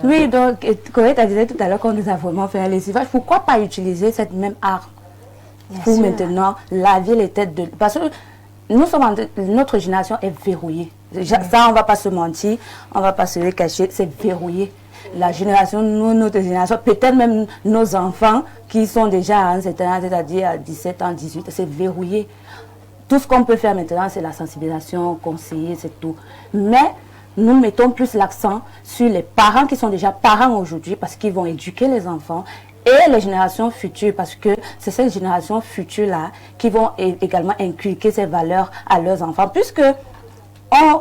Oui, donc, Corée a dit tout à l'heure qu'on nous a vraiment fait un lessivage. Pourquoi pas utiliser cette même art pour maintenant laver les têtes de... Parce que nous sommes notre génération est verrouillée. Ça, on ne va pas se mentir, on ne va pas se le cacher, c'est verrouillé. La génération, notre génération, peut-être même nos enfants qui sont déjà à un certain âge, c'est-à-dire à 17 ans, 18, c'est verrouillé. Tout ce qu'on peut faire maintenant, c'est la sensibilisation, conseiller, c'est tout. Mais nous mettons plus l'accent sur les parents qui sont déjà parents aujourd'hui parce qu'ils vont éduquer les enfants et les générations futures parce que c'est ces générations futures-là qui vont également inculquer ces valeurs à leurs enfants. Puisque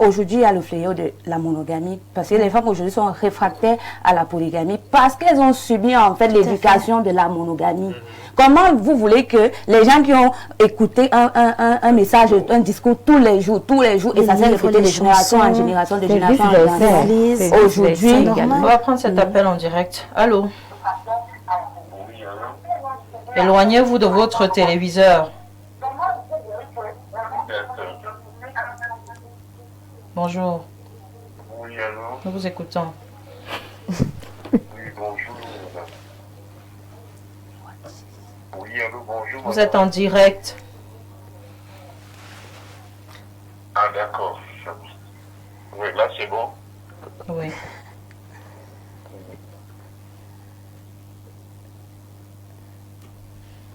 aujourd'hui, il y a le fléau de la monogamie parce que les femmes aujourd'hui sont réfractaires à la polygamie parce qu'elles ont subi en fait l'éducation de la monogamie. Comment vous voulez que les gens qui ont écouté un message, un discours tous les jours, et ça s'est répété de génération en génération, de génération en génération. Aujourd'hui, on va prendre cet appel en direct. Allô? Éloignez-vous de votre téléviseur. Bonjour. Oui, allô? Nous vous écoutons. Oui, bonjour. Oui, allô, bonjour. Vous êtes en direct. Ah, d'accord. Oui, là, c'est bon? Oui.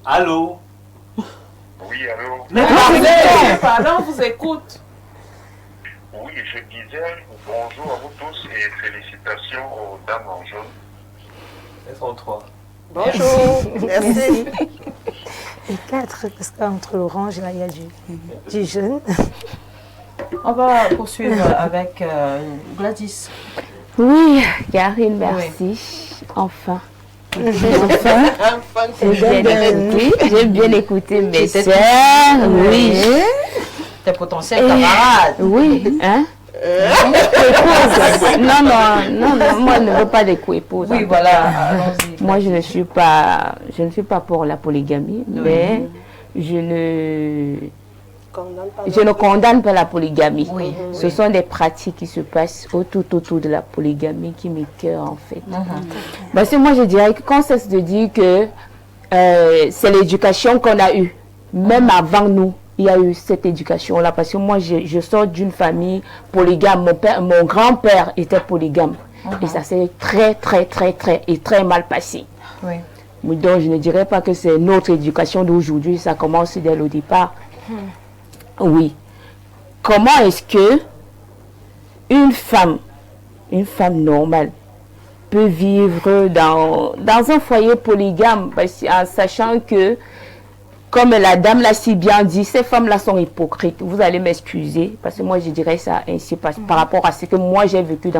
Allô? Oui, allô? Pardon, on vous écoute. Oui, je disais bonjour à vous tous et félicitations aux dames en jaune. Elles sont trois. Bonjour, merci. Et 4, parce qu'entre l'orange, là, il y a du jaune. On va poursuivre avec Gladys. oui, Karine, merci. Enfin. J'ai bien écouté mes soeurs. Oui. Tes potentiels camarades. Oui, hein? Non, moi je ne veux pas des co-épouses. Oui, voilà, allons-y. Moi je ne suis pas pour la polygamie, mais je ne condamne pas la polygamie. Oui, Ce sont des pratiques qui se passent autour de la polygamie qui m'écœurent en fait. Parce que moi je dirais que qu'on cesse de dire que c'est l'éducation qu'on a eue, même avant nous. Il y a eu cette éducation-là, parce que moi, je sors d'une famille polygame. Mon grand-père était polygame. Et ça s'est très mal passé. Oui. Donc, je ne dirais pas que c'est notre éducation d'aujourd'hui. Ça commence dès le départ. Oui. Comment est-ce que une femme normale peut vivre dans un foyer polygame, en sachant que comme la dame l'a si bien dit, ces femmes-là sont hypocrites. Vous allez m'excuser, parce que moi je dirais ça ainsi par rapport à ce que moi j'ai vécu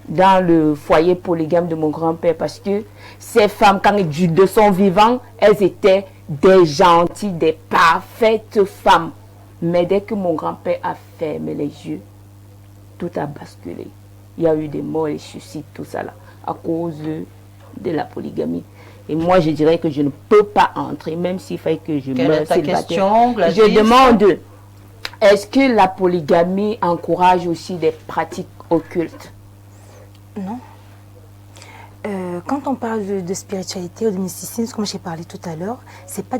dans le foyer polygame de mon grand-père. Parce que ces femmes, quand de son vivant, elles étaient des gentilles, des parfaites femmes. Mais dès que mon grand-père a fermé les yeux, tout a basculé. Il y a eu des morts, des suicides, tout ça là, à cause de la polygamie. Et moi, je dirais que je ne peux pas entrer, même s'il fallait que je meure. Quelle est ta question, Gladys? Je demande, est-ce que la polygamie encourage aussi des pratiques occultes? Non. Quand on parle de spiritualité ou de mysticisme, comme j'ai parlé tout à l'heure, c'est pas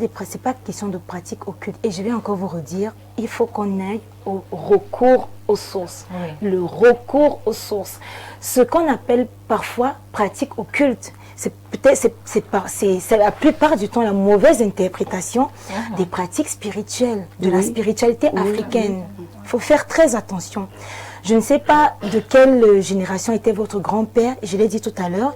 question de pratiques occultes. Et je vais encore vous redire, il faut qu'on aille au recours aux sources. Oui. Le recours aux sources. Ce qu'on appelle parfois pratiques occultes, c'est la plupart du temps la mauvaise interprétation des pratiques spirituelles, de la spiritualité africaine. Il faut faire très attention. Je ne sais pas de quelle génération était votre grand-père, je l'ai dit tout à l'heure.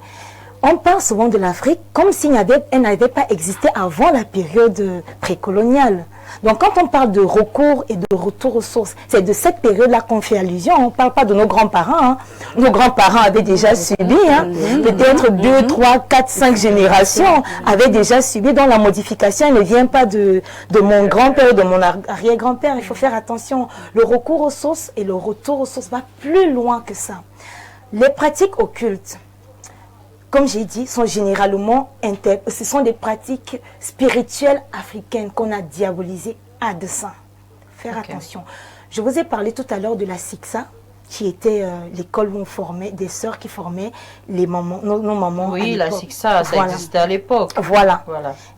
On parle souvent de l'Afrique comme si elle n'avait pas existé avant la période précoloniale. Donc quand on parle de recours et de retour aux sources, c'est de cette période-là qu'on fait allusion. On ne parle pas de nos grands-parents. Nos grands-parents avaient déjà subi, peut-être 2, 3, 4, 5 générations avaient déjà subi. Donc la modification elle ne vient pas de mon grand-père ou de mon arrière-grand-père. Il faut faire attention. Le recours aux sources et le retour aux sources va plus loin que ça. Les pratiques occultes, comme j'ai dit, sont généralement ce sont des pratiques spirituelles africaines qu'on a diabolisées à dessein. Faire attention. Je vous ai parlé tout à l'heure de la Siksa. qui était l'école où on formait des sœurs qui formaient les mamans, nos mamans. Oui, la SICSA, ça existait à l'époque. Voilà.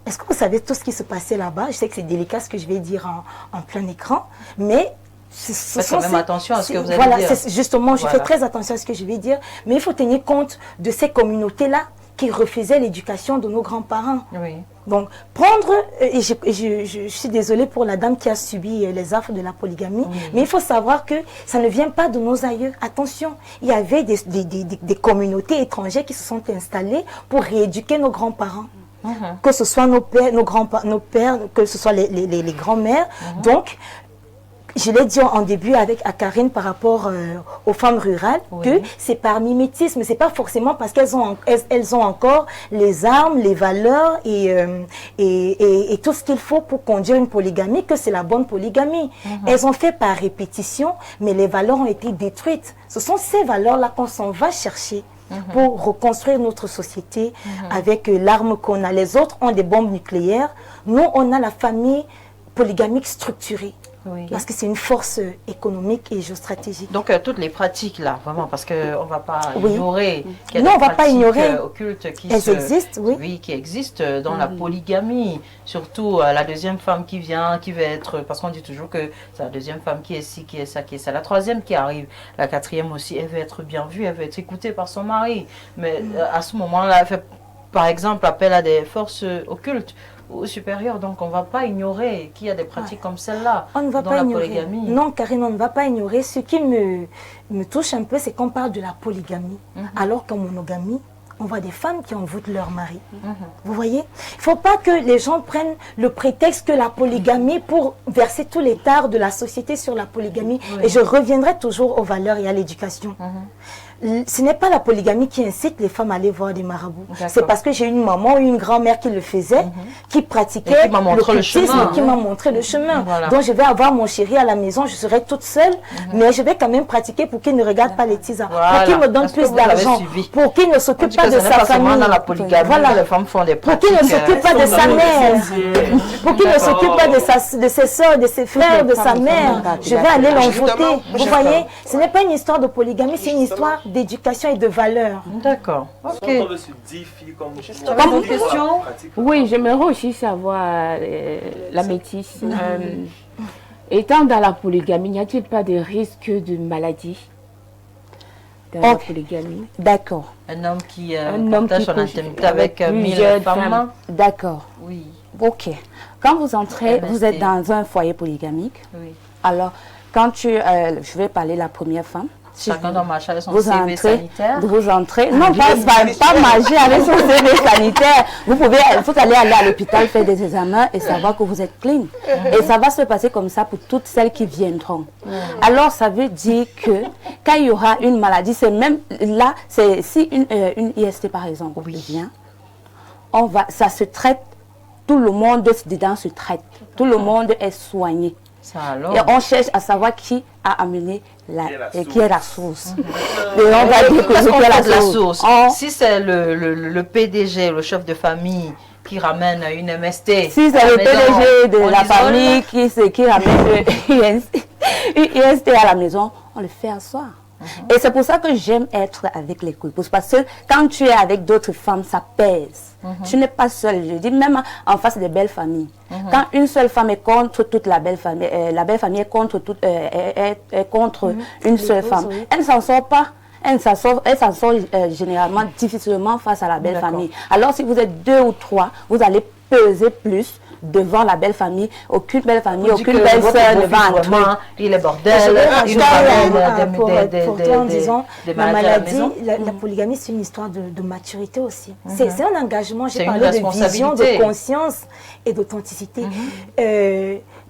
Est-ce que vous savez tout ce qui se passait là-bas? Je sais que c'est délicat ce que je vais dire en plein écran, mais faites quand même attention à ce que vous allez dire. Justement, je fais très attention à ce que je vais dire, mais il faut tenir compte de ces communautés-là qui refusaient l'éducation de nos grands-parents. Oui. Donc, prendre, et je suis désolée pour la dame qui a subi les affres de la polygamie, mais il faut savoir que ça ne vient pas de nos aïeux. Attention, il y avait des communautés étrangères qui se sont installées pour rééduquer nos grands-parents. Que ce soit nos pères, nos pères, que ce soit les grands-mères. Donc, je l'ai dit en début à Karine par rapport aux femmes rurales, que c'est par mimétisme, c'est pas forcément parce qu'elles ont encore les armes, les valeurs et tout ce qu'il faut pour conduire une polygamie, que c'est la bonne polygamie. Elles ont fait par répétition, mais les valeurs ont été détruites. Ce sont ces valeurs-là qu'on s'en va chercher pour reconstruire notre société avec l'arme qu'on a. Les autres ont des bombes nucléaires. Nous, on a la famille polygamique structurée. Parce que c'est une force économique et géostratégique. Donc, toutes les pratiques là, vraiment, parce qu'on ne va pas ignorer qu'il y a non, des on va pas ignorer. occultes qui existent, qui existent dans la polygamie. Surtout la deuxième femme qui vient, qui va être, parce qu'on dit toujours que c'est la deuxième femme qui est ci, qui est ça, qui est ça. La troisième qui arrive, la quatrième aussi, elle va être bien vue, elle va être écoutée par son mari. Mais à ce moment-là, elle fait, par exemple, appel à des forces occultes supérieur, donc on ne va pas ignorer qu'il y a des pratiques comme celle-là dans la polygamie. Non, Karine, on ne va pas ignorer. Ce qui me touche un peu, c'est qu'on parle de la polygamie, alors qu'en monogamie, on voit des femmes qui envoûtent leur mari. Vous voyez? Il ne faut pas que les gens prennent le prétexte que la polygamie pour verser tous les tares de la société sur la polygamie. Et je reviendrai toujours aux valeurs et à l'éducation. Ce n'est pas la polygamie qui incite les femmes à aller voir des marabouts. C'est parce que j'ai une maman ou une grand-mère qui le faisait, qui pratiquait qui m'a montré le chemin. Qui m'a montré le chemin. Donc je vais avoir mon chéri à la maison, je serai toute seule, mais je vais quand même pratiquer pour qu'il ne regarde pas les tisans, pour qu'il me donne plus d'argent, pour qu'il ne s'occupe pas de sa famille. Dans la polygamie, les femmes font des pratiques. Pour qu'il ne s'occupe pas de sa mère, pour qu'il ne s'occupe pas de ses soeurs, de ses frères, de sa mère. Je vais aller l'envoûter. Vous voyez, ce n'est pas une histoire de polygamie, c'est une histoire d'éducation et de valeurs. D'accord. Ok. Comme une question? Oui, j'aimerais aussi savoir la métisse. Étant dans la polygamie, n'y a-t-il pas de risque de maladie dans la polygamie? D'accord. Un homme qui partage son intimité avec 1000 femmes. D'accord. Oui. Ok. Quand vous entrez, vous êtes dans un foyer polygamique. Oui. Alors, quand je vais parler la première femme. Chacun doit marcher avec son CV sanitaire. Vous entrez. Non, pas marcher avec son CV sanitaire. Vous allez aller à l'hôpital faire des examens et savoir que vous êtes clean. Et ça va se passer comme ça pour toutes celles qui viendront. Alors, ça veut dire que quand il y aura une maladie, c'est même là, si une IST par exemple vient, ça se traite, tout le monde dedans se traite. Tout le monde est soigné. Et on cherche à savoir qui a amené qui est la source. Et on va dire que c'est la source. Si c'est le PDG, le chef de famille, qui ramène une MST. Si c'est le PDG de la famille qui ramène une IST à la maison, on le fait asseoir. Et c'est pour ça que j'aime être avec les couples. Parce que quand tu es avec d'autres femmes, ça pèse. Tu n'es pas seule. Je dis même en face des belles familles. Quand une seule femme est contre toute la belle famille est contre, contre une seule femme, elle ne s'en sort pas. Elle s'en sort généralement difficilement face à la belle famille. Alors si vous êtes 2 ou 3, vous allez peser plus devant la belle famille. Aucune belle famille, aucune belle sœur ne va entrer. Il est bordel. En disant, la maladie, la polygamie, c'est une histoire de maturité aussi. C'est un engagement, j'ai parlé de vision, de conscience et d'authenticité.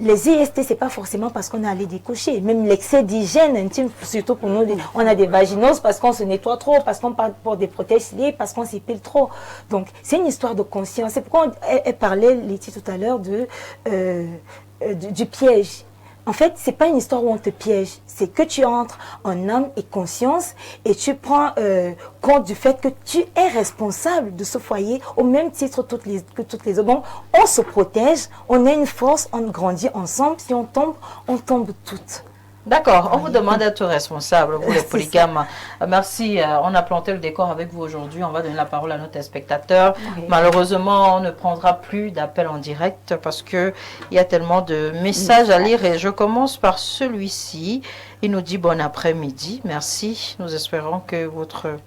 Les IST, c'est pas forcément parce qu'on est allé découcher. Même l'excès d'hygiène intime, surtout pour nous, on a des vaginoses parce qu'on se nettoie trop, parce qu'on porte des protèges ciliés, parce qu'on s'épile trop. Donc, c'est une histoire de conscience. C'est pourquoi elle parlait, Letty, tout à l'heure, du piège. En fait, c'est pas une histoire où on te piège. C'est que tu entres en âme et conscience et tu prends compte du fait que tu es responsable de ce foyer au même titre que toutes les autres. Donc, on se protège, on a une force, on grandit ensemble. Si on tombe toutes. D'accord, on vous demande d'être responsable, vous les polygames. Merci, on a planté le décor avec vous aujourd'hui. On va donner la parole à nos téléspectateurs. Oui. Malheureusement, on ne prendra plus d'appels en direct parce qu'il y a tellement de messages à lire. Et je commence par celui-ci. Il nous dit bon après-midi. Merci. Nous espérons que votre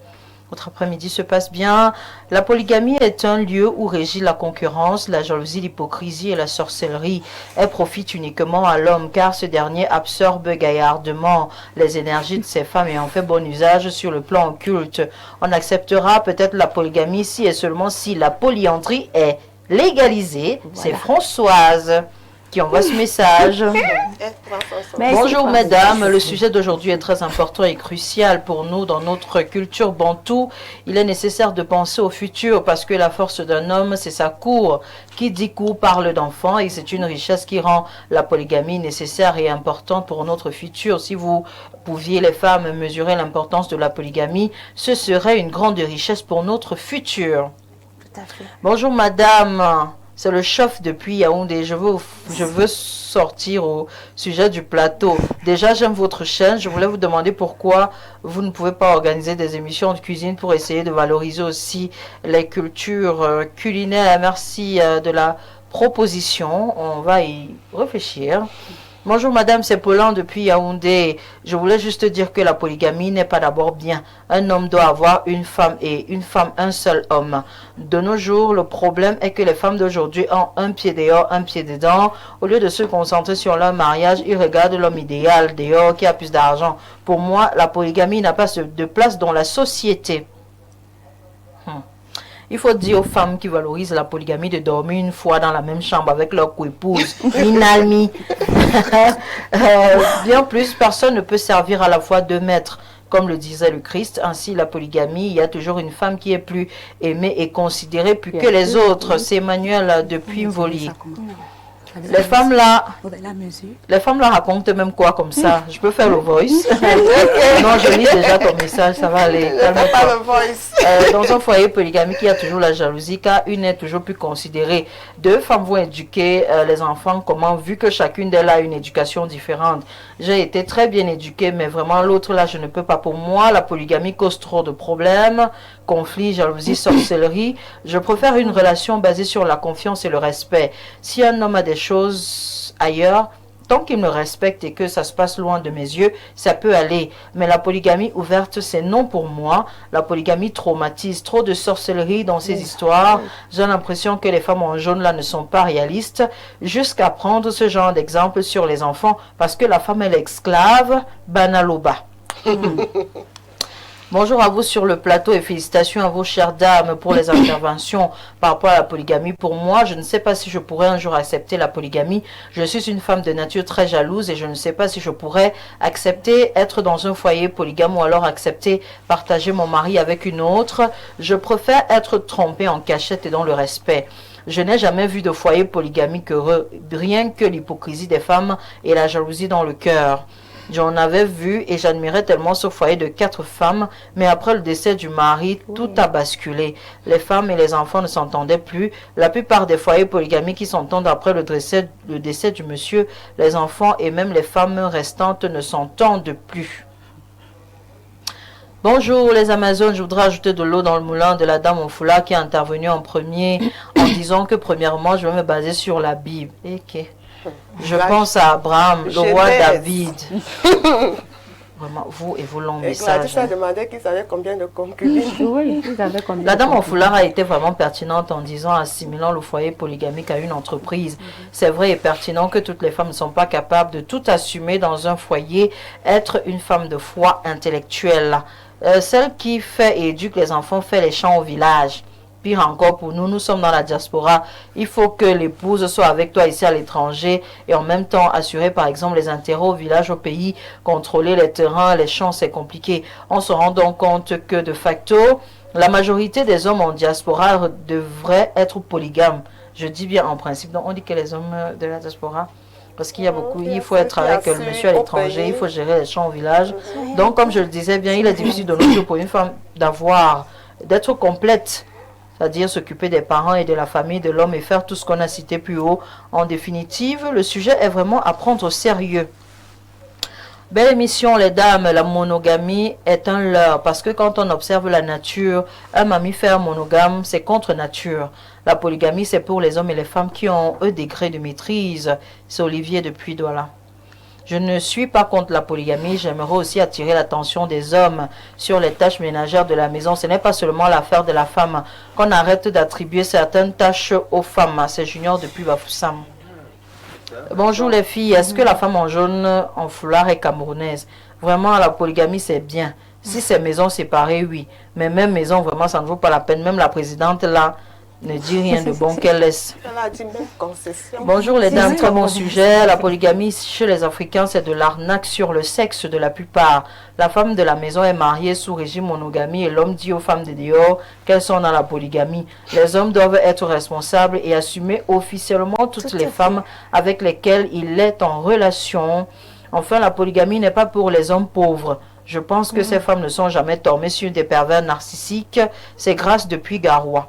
après-midi se passe bien. La polygamie est un lieu où régit la concurrence, la jalousie, l'hypocrisie et la sorcellerie. Elle profite uniquement à l'homme car ce dernier absorbe gaillardement les énergies de ces femmes et en fait bon usage sur le plan occulte. On acceptera peut-être la polygamie si et seulement si la polyandrie est légalisée. Voilà. C'est Françoise qui envoie ce message. Bonjour mesdames, le sujet d'aujourd'hui est très important et crucial pour nous dans notre culture bantoue. Il est nécessaire de penser au futur parce que la force d'un homme, c'est sa cour. Qui dit cour parle d'enfant et c'est une richesse qui rend la polygamie nécessaire et importante pour notre futur. Si vous pouviez, les femmes, mesurer l'importance de la polygamie, ce serait une grande richesse pour notre futur. Tout à fait. Bonjour madame. C'est le chef depuis Yaoundé. Je veux sortir au sujet du plateau. Déjà, j'aime votre chaîne. Je voulais vous demander pourquoi vous ne pouvez pas organiser des émissions de cuisine pour essayer de valoriser aussi les cultures culinaires. Merci de la proposition. On va y réfléchir. Bonjour madame, c'est Paulan depuis Yaoundé. Je voulais juste dire que la polygamie n'est pas d'abord bien. Un homme doit avoir une femme et une femme un seul homme. De nos jours, le problème est que les femmes d'aujourd'hui ont un pied dehors, un pied dedans. Au lieu de se concentrer sur leur mariage, ils regardent l'homme idéal dehors qui a plus d'argent. Pour moi, la polygamie n'a pas de place dans la société. Il faut dire aux femmes qui valorisent la polygamie de dormir une fois dans la même chambre avec leur coépouse. Inalmi. Bien plus, personne ne peut servir à la fois deux maîtres. Comme le disait le Christ, ainsi la polygamie, il y a toujours une femme qui est plus aimée et considérée plus que les autres. C'est Emmanuel depuis Mvoli. Les femmes là racontent même quoi comme ça. Je peux faire le voice. Non, je lis déjà ton message, ça va aller. Dans un foyer polygamique, il y a toujours la jalousie car une est toujours plus considérée. Deux femmes vont éduquer les enfants comment, vu que chacune d'elles a une éducation différente. J'ai été très bien éduquée, mais vraiment l'autre là, je ne peux pas. Pour moi, la polygamie cause trop de problèmes, conflits, jalousie, sorcellerie. Je préfère une relation basée sur la confiance et le respect. Si un homme a des choses ailleurs, tant qu'il me respecte et que ça se passe loin de mes yeux, ça peut aller. Mais la polygamie ouverte, c'est non pour moi. La polygamie traumatise. Trop de sorcellerie dans ces histoires. J'ai l'impression que les femmes en jaune là ne sont pas réalistes. Jusqu'à prendre ce genre d'exemple sur les enfants parce que la femme elle est esclave. Banaloba. Bonjour à vous sur le plateau et félicitations à vos chères dames pour les interventions par rapport à la polygamie. Pour moi, je ne sais pas si je pourrais un jour accepter la polygamie. Je suis une femme de nature très jalouse et je ne sais pas si je pourrais accepter être dans un foyer polygame ou alors accepter partager mon mari avec une autre. Je préfère être trompée en cachette et dans le respect. Je n'ai jamais vu de foyer polygamique heureux, rien que l'hypocrisie des femmes et la jalousie dans le cœur. J'en avais vu et j'admirais tellement ce foyer de 4 femmes, mais après le décès du mari, tout a basculé. Les femmes et les enfants ne s'entendaient plus. La plupart des foyers polygamiques qui s'entendent après le décès du monsieur, les enfants et même les femmes restantes ne s'entendent plus. Bonjour les Amazones, je voudrais ajouter de l'eau dans le moulin de la dame au foulard qui est intervenue en premier en disant que premièrement je vais me baser sur la Bible. Okay. Je pense à Abraham, le roi David. Vraiment, vous et vos longs messages. Ça demandait qu'ils avaient combien de concubines. Oui, ils avaient combien. La dame au foulard a été vraiment pertinente en disant, assimilant le foyer polygamique à une entreprise. C'est vrai et pertinent que toutes les femmes ne sont pas capables de tout assumer dans un foyer, être une femme de foi intellectuelle. Celle qui fait et éduque les enfants fait les chants au village. Pire encore pour nous, nous sommes dans la diaspora. Il faut que l'épouse soit avec toi ici à l'étranger et en même temps assurer par exemple les intérêts au village, au pays, contrôler les terrains, les champs, c'est compliqué. On se rend donc compte que de facto, la majorité des hommes en diaspora devraient être polygames. Je dis bien en principe. Donc on dit que les hommes de la diaspora, parce qu'il y a beaucoup, il faut être avec le monsieur à l'étranger, il faut gérer les champs au village. Donc comme je le disais bien, il est difficile de nos jours pour une femme d'être complète. C'est-à-dire s'occuper des parents et de la famille de l'homme et faire tout ce qu'on a cité plus haut. En définitive, le sujet est vraiment à prendre au sérieux. Belle émission, les dames. La monogamie est un leurre parce que quand on observe la nature, un mammifère monogame, c'est contre nature. La polygamie, c'est pour les hommes et les femmes qui ont un degré de maîtrise. C'est Olivier depuis Douala. Je ne suis pas contre la polygamie. J'aimerais aussi attirer l'attention des hommes sur les tâches ménagères de la maison. Ce n'est pas seulement l'affaire de la femme. Qu'on arrête d'attribuer certaines tâches aux femmes. C'est Junior depuis Bafoussam. Bonjour les filles. Est-ce que la femme en jaune, en foulard est camerounaise? Vraiment, la polygamie, c'est bien. Si c'est maison séparée, oui. Mais même maison, vraiment, ça ne vaut pas la peine. Même la présidente, là, ne dit rien de bon qu'elle laisse. Bonjour les dames, très bon sujet. La polygamie chez les Africains, c'est de l'arnaque sur le sexe de la plupart. La femme de la maison est mariée sous régime monogamie et l'homme dit aux femmes de dehors qu'elles sont dans la polygamie. Les hommes doivent être responsables et assumer officiellement toutes les femmes avec lesquelles il est en relation. Enfin, la polygamie n'est pas pour les hommes pauvres. Je pense que ces femmes ne sont jamais tombées sur des pervers narcissiques. C'est grâce depuis Garoua.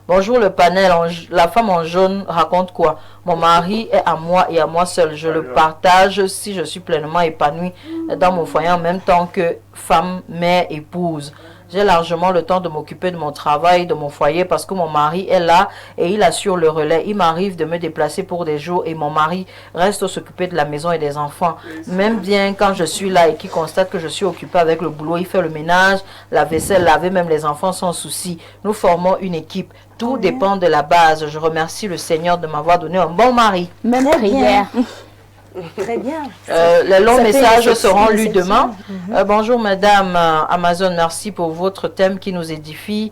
Bonjour le panel, la femme en jaune raconte quoi? Mon mari est à moi et à moi seul. Je le partage si je suis pleinement épanouie dans mon foyer en même temps que femme, mère, épouse. J'ai largement le temps de m'occuper de mon travail, de mon foyer parce que mon mari est là et il assure le relais. Il m'arrive de me déplacer pour des jours et mon mari reste s'occuper de la maison et des enfants. Même bien quand je suis là et qu'il constate que je suis occupée avec le boulot, il fait le ménage, la vaisselle, laver même les enfants sans souci. Nous formons une équipe. Tout dépend de la base. Je remercie le Seigneur de m'avoir donné un bon mari. Même prière. Très bien. Les longs messages seront lus demain. Bonjour Madame Amazon, merci pour votre thème qui nous édifie.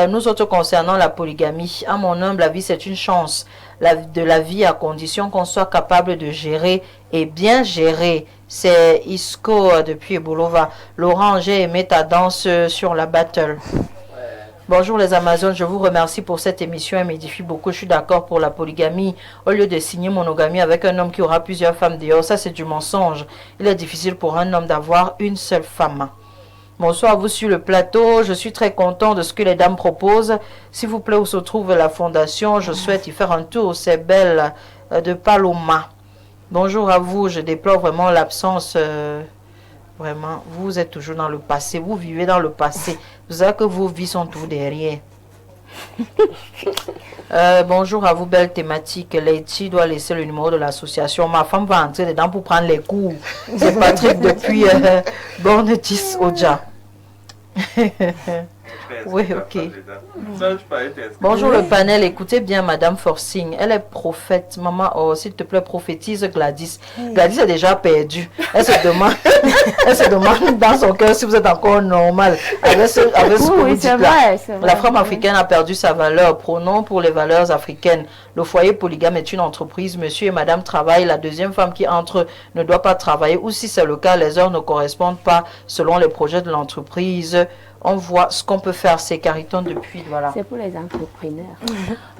Nous autres concernant la polygamie, à mon humble avis, c'est une chance de la vie à condition qu'on soit capable de gérer et bien gérer. C'est Isco depuis Bolova. Laurent, j'ai aimé ta danse sur la battle. Bonjour les Amazones, je vous remercie pour cette émission, elle m'édifie beaucoup. Je suis d'accord pour la polygamie. Au lieu de signer monogamie avec un homme qui aura plusieurs femmes dehors, ça c'est du mensonge. Il est difficile pour un homme d'avoir une seule femme. Bonsoir à vous sur le plateau. Je suis très content de ce que les dames proposent. S'il vous plaît, où se trouve la fondation? Je souhaite y faire un tour. C'est Belle de Paloma. Bonjour à vous. Je déplore vraiment l'absence... Vraiment, vous êtes toujours dans le passé, vous vivez dans le passé. Vous savez que vos vies sont tout derrière. Bonjour à vous, belle thématique. Leïti doit laisser le numéro de l'association. Ma femme va entrer dedans pour prendre les cours. C'est Patrick depuis Bornetis Oja. Oui, ok. Bonjour le panel, écoutez bien Madame Forcing, elle est prophète. Maman, oh, s'il te plaît, prophétise Gladys. Gladys est déjà perdue. Elle se demande dans son cœur si vous êtes encore normal. Avec ce que vous dites là. La femme africaine a perdu sa valeur. Prenons pour les valeurs africaines. Le foyer polygame est une entreprise. Monsieur et madame travaillent. La deuxième femme qui entre ne doit pas travailler. Ou si c'est le cas, les heures ne correspondent pas selon les projets de l'entreprise. On voit ce qu'on peut faire. C'est Cariton depuis, voilà. C'est pour les entrepreneurs.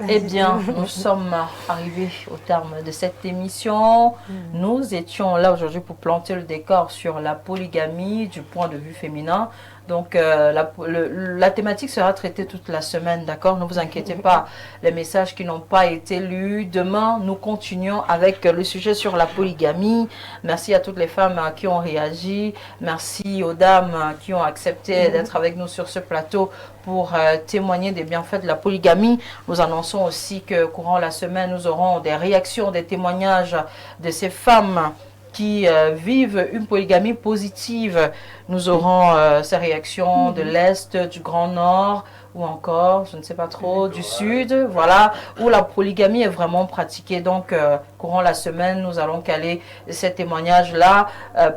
Eh bien, nous sommes arrivés au terme de cette émission. Nous étions là aujourd'hui pour planter le décor sur la polygamie du point de vue féminin. Donc, la thématique sera traitée toute la semaine, d'accord? Ne vous inquiétez pas. Les messages qui n'ont pas été lus. Demain, nous continuons avec le sujet sur la polygamie. Merci à toutes les femmes qui ont réagi. Merci aux dames qui ont accepté d'être avec nous sur ce plateau pour témoigner des bienfaits de la polygamie. Nous annonçons aussi que courant la semaine, nous aurons des réactions, des témoignages de ces femmes qui vivent une polygamie positive. Nous aurons ces réactions de l'Est, du Grand Nord, ou encore, je ne sais pas trop, du Sud, voilà, où la polygamie est vraiment pratiquée. Donc, courant la semaine, nous allons caler ces témoignages-là.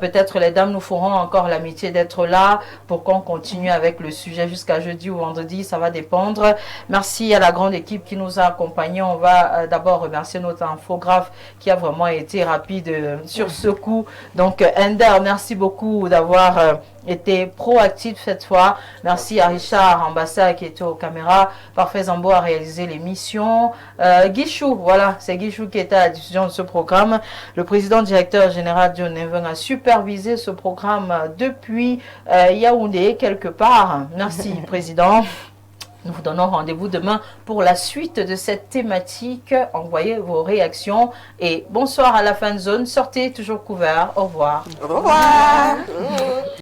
Peut-être les dames nous feront encore l'amitié d'être là pour qu'on continue avec le sujet jusqu'à jeudi ou vendredi, ça va dépendre. Merci à la grande équipe qui nous a accompagnés. On va d'abord remercier notre infographe qui a vraiment été rapide sur ce coup. Donc, Ender, merci beaucoup d'avoir été proactif cette fois. Merci à Richard Ambassa qui était aux caméras. Parfait Zambo a réalisé l'émission. Guichou, voilà, c'est Guichou qui était à la diffusion de ce programme. Le président directeur général John Neven a supervisé ce programme depuis Yaoundé quelque part. Merci président. Nous vous donnons rendez-vous demain pour la suite de cette thématique. Envoyez vos réactions et bonsoir à la fan zone. Sortez toujours couverts. Au revoir. Au revoir.